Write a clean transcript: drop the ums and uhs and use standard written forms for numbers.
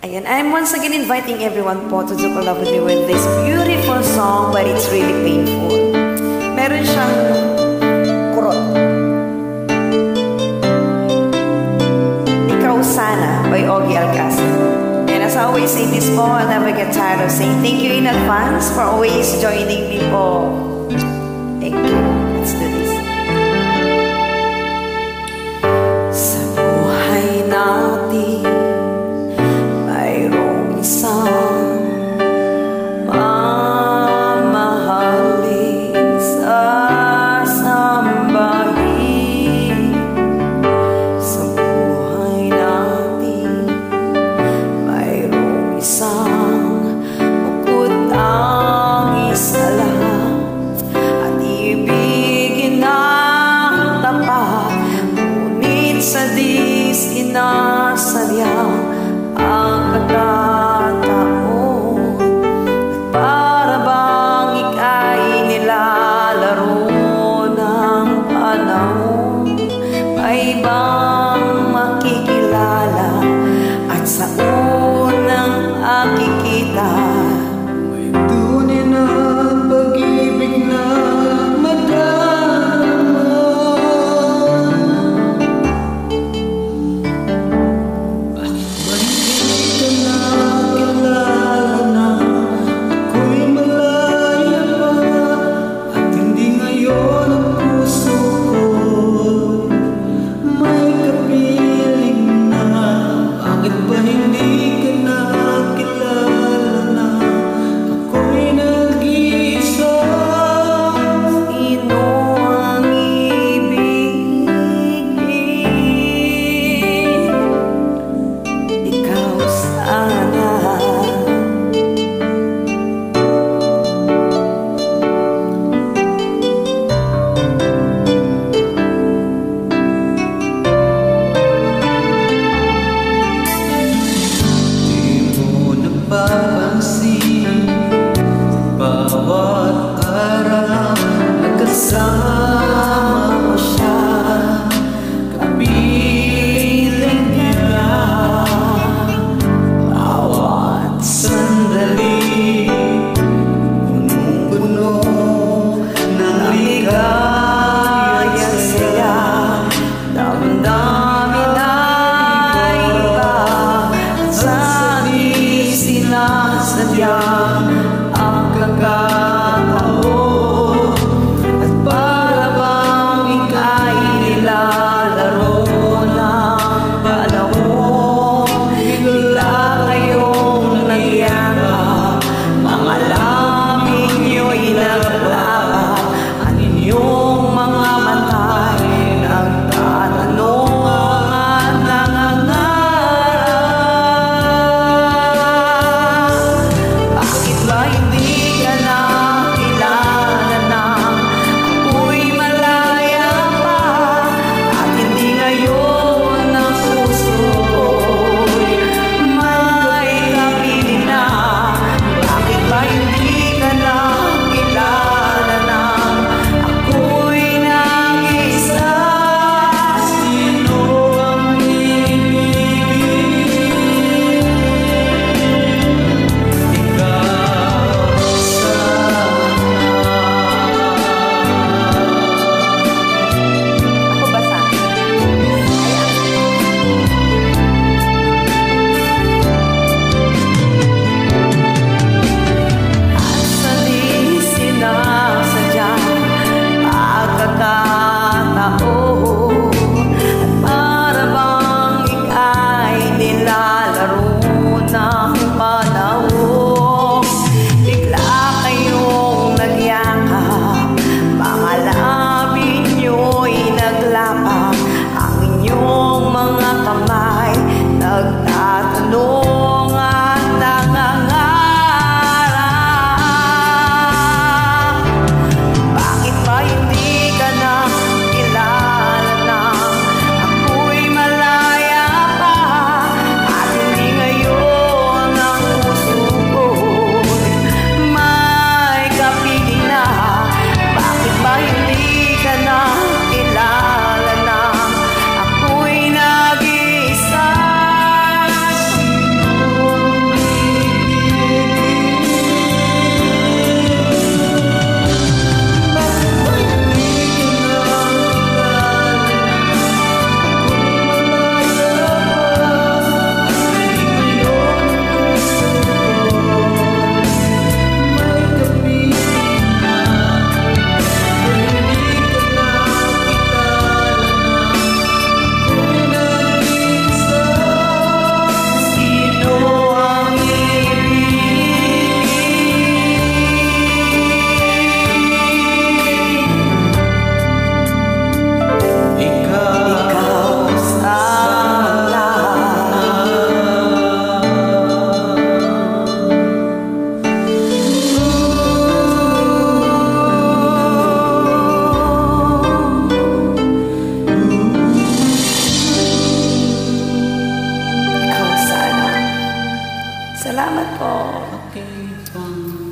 Ayan, I'm once again inviting everyone po to collab with me with this beautiful song, but it's really painful. Meron siyang kurot. Ikaw Sana by Ogie Alcázar. And as I always say this po, I'll never get tired of saying thank you in advance for always joining me po. Thank you. Let's do this. Sa buhay natin isang mamahalin sasambahin. Sa buhay natin mayroong isang bukod ang isa lahat at ibigin ang tapat, ngunit sa dis inasadyang ang pagkataon at para bang ika'y nilalaro ng panahon. May ibang makikilala at sa unang akikita may tunay na pag-ibig na Salamat po. Okay, fine.